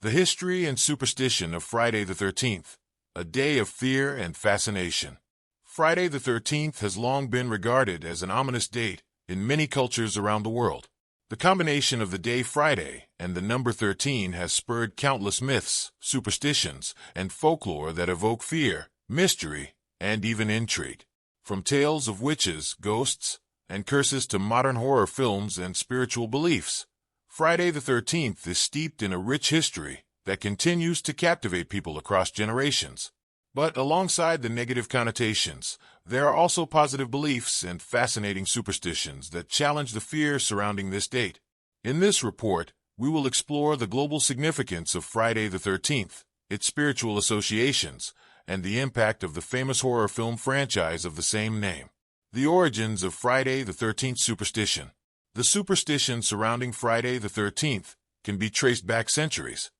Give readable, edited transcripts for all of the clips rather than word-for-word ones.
The history and superstition of Friday the 13th, a day of fear and fascination. Friday the 13th has long been regarded as an ominous date in many cultures around the world. The combination of the day Friday and the number 13 has spurred countless myths, superstitions, and folklore that evoke fear, mystery, and even intrigue. From tales of witches, ghosts, and curses to modern horror films and spiritual beliefs, Friday the 13th is steeped in a rich history that continues to captivate people across generations. But alongside the negative connotations, there are also positive beliefs and fascinating superstitions that challenge the fear surrounding this date. In this report, we will explore the global significance of Friday the 13th, its spiritual associations, and the impact of the famous horror film franchise of the same name. The origins of Friday the 13th superstition. The superstition surrounding Friday the 13th can be traced back centuries,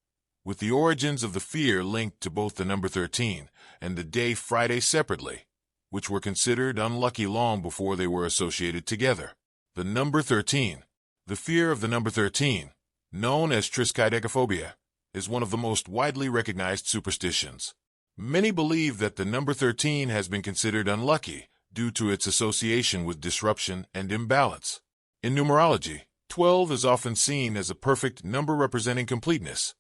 with the origins of the fear linked to both the number 13 and the day Friday separately, which were considered unlucky long before they were associated together. The number 13. The fear of the number 13, known as triskaidekaphobia, is one of the most widely recognized superstitions. Many believe that the number 13 has been considered unlucky due to its association with disruption and imbalance. In numerology, 12 is often seen as a perfect number representing completeness.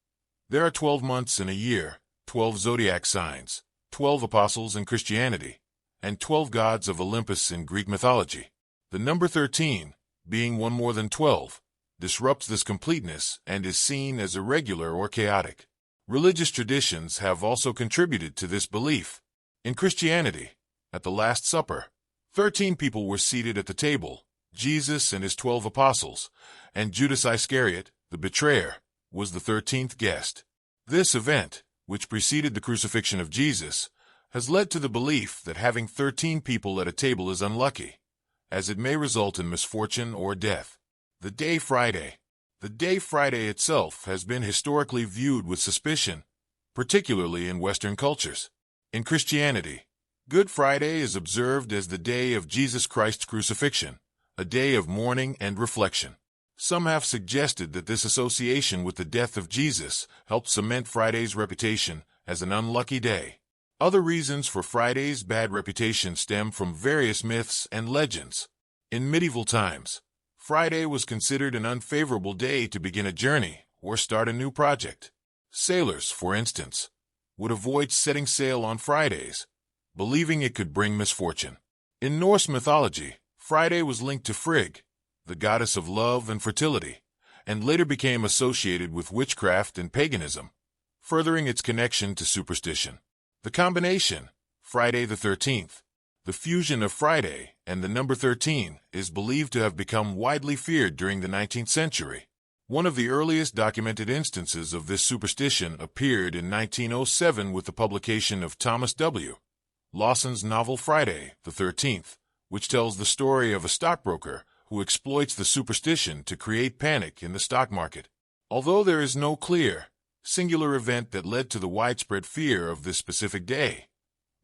There are 12 months in a year, 12 zodiac signs, 12 apostles in Christianity, and 12 gods of Olympus in Greek mythology. The number 13, being one more than 12, disrupts this completeness and is seen as irregular or chaotic. Religious traditions have also contributed to this belief. In Christianity, at the Last Supper, 13 people were seated at the table, Jesus and his 12 apostles, and Judas Iscariot, the betrayer, was the 13th guest. This event, which preceded the crucifixion of Jesus, has led to the belief that having 13 people at a table is unlucky, as it may result in misfortune or death. The day Friday. The day Friday itself has been historically viewed with suspicion, particularly in Western cultures. In Christianity, Good Friday is observed as the day of Jesus Christ's crucifixion, a day of mourning and reflection. Some have suggested that this association with the death of Jesus helped cement Friday's reputation as an unlucky day. Other reasons for Friday's bad reputation stem from various myths and legends. In medieval times, Friday was considered an unfavorable day to begin a journey or start a new project. Sailors, for instance, would avoid setting sail on Fridays, believing it could bring misfortune. In Norse mythology, Friday was linked to Frigg, the goddess of love and fertility, and later became associated with witchcraft and paganism, furthering its connection to superstition. The combination, Friday the 13th, the fusion of Friday and the number 13 is believed to have become widely feared during the 19th century. One of the earliest documented instances of this superstition appeared in 1907 with the publication of Thomas W. Lawson's novel Friday the 13th, which tells the story of a stockbroker who exploits the superstition to create panic in the stock market. Although there is no clear, singular event that led to the widespread fear of this specific day,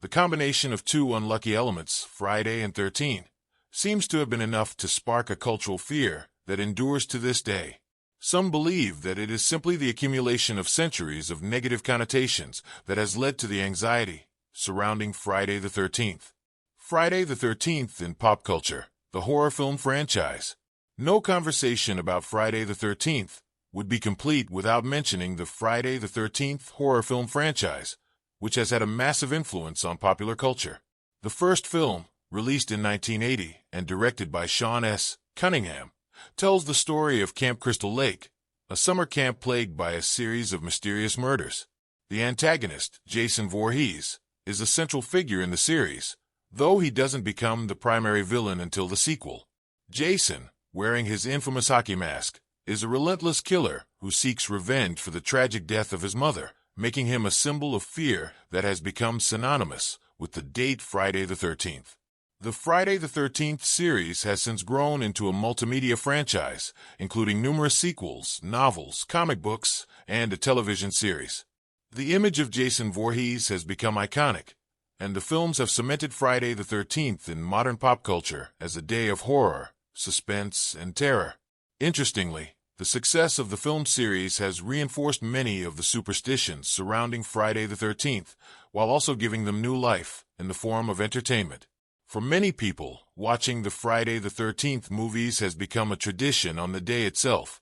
the combination of two unlucky elements, Friday and 13, seems to have been enough to spark a cultural fear that endures to this day. Some believe that it is simply the accumulation of centuries of negative connotations that has led to the anxiety surrounding Friday the 13th. Friday the 13th in pop culture, the horror film franchise. No conversation about Friday the 13th would be complete without mentioning the Friday the 13th horror film franchise, which has had a massive influence on popular culture. The first film, released in 1980 and directed by Sean S. Cunningham, tells the story of Camp Crystal Lake, a summer camp plagued by a series of mysterious murders. The antagonist, Jason Voorhees, is a central figure in the series, though he doesn't become the primary villain until the sequel. Jason, wearing his infamous hockey mask, is a relentless killer who seeks revenge for the tragic death of his mother, making him a symbol of fear that has become synonymous with the date Friday the 13th. The Friday the 13th series has since grown into a multimedia franchise, including numerous sequels, novels, comic books, and a television series. The image of Jason Voorhees has become iconic, and the films have cemented Friday the 13th in modern pop culture as a day of horror, suspense, and terror. Interestingly, The success of the film series has reinforced many of the superstitions surrounding Friday the 13th, while also giving them new life in the form of entertainment. For many people, watching the Friday the 13th movies has become a tradition on the day itself,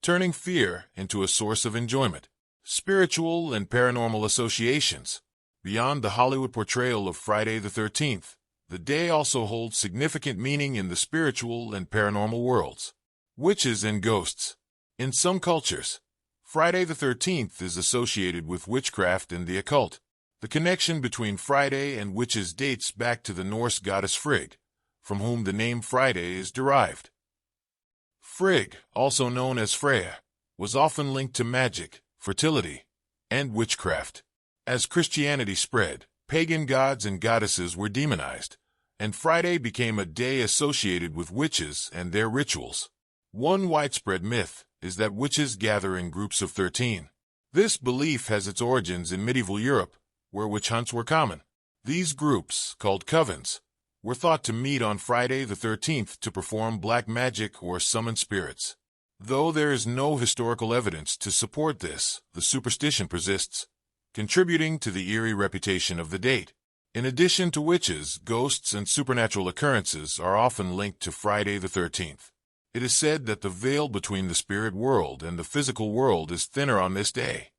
turning fear into a source of enjoyment. Spiritual and paranormal associations. Beyond the Hollywood portrayal of Friday the 13th, the day also holds significant meaning in the spiritual and paranormal worlds. Witches and ghosts. In some cultures, Friday the 13th is associated with witchcraft and the occult. The connection between Friday and witches dates back to the Norse goddess Frigg, from whom the name Friday is derived. Frigg, also known as Freya, was often linked to magic, fertility, and witchcraft. As Christianity spread, pagan gods and goddesses were demonized, and Friday became a day associated with witches and their rituals. One widespread myth is that witches gather in groups of 13. This belief has its origins in medieval Europe, where witch hunts were common. These groups, called covens, were thought to meet on Friday the 13th to perform black magic or summon spirits. Though there is no historical evidence to support this, the superstition persists, contributing to the eerie reputation of the date. In addition to witches, ghosts and supernatural occurrences are often linked to Friday the 13th. It is said that the veil between the spirit world and the physical world is thinner on this day,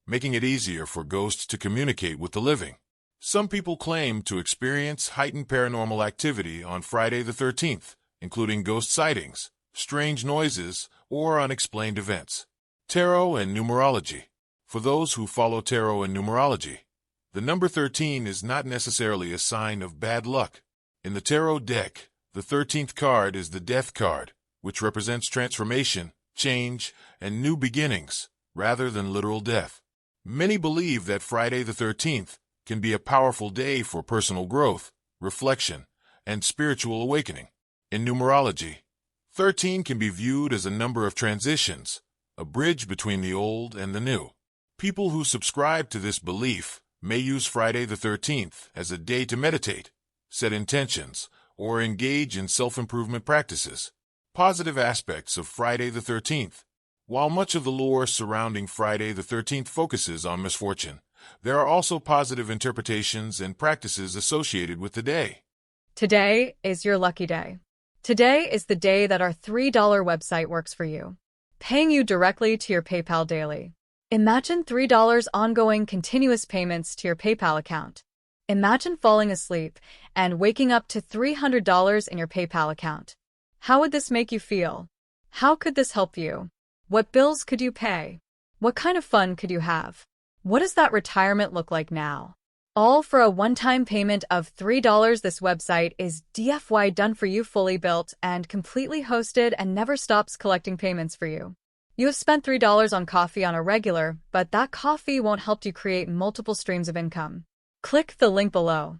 making it easier for ghosts to communicate with the living. Some people claim to experience heightened paranormal activity on Friday the 13th, including ghost sightings, strange noises, or unexplained events. Tarot and numerology. For those who follow tarot and numerology, the number 13 is not necessarily a sign of bad luck. In the tarot deck, the 13th card is the Death card, which represents transformation, change, and new beginnings, rather than literal death. Many believe that Friday the 13th can be a powerful day for personal growth, reflection, and spiritual awakening. In numerology, 13 can be viewed as a number of transitions, a bridge between the old and the new. People who subscribe to this belief may use Friday the 13th as a day to meditate, set intentions, or engage in self-improvement practices. Positive aspects of Friday the 13th. While much of the lore surrounding Friday the 13th focuses on misfortune, there are also positive interpretations and practices associated with the day. Today is your lucky day. Today is the day that our $3 website works for you, paying you directly to your PayPal daily. Imagine $3 ongoing continuous payments to your PayPal account. Imagine falling asleep and waking up to $300 in your PayPal account. How would this make you feel? How could this help you? What bills could you pay? What kind of fun could you have? What does that retirement look like now? All for a one-time payment of $3. This website is DFY done for you, fully built and completely hosted, and never stops collecting payments for you. You have spent $3 on coffee on a regular, but that coffee won't help you create multiple streams of income. Click the link below.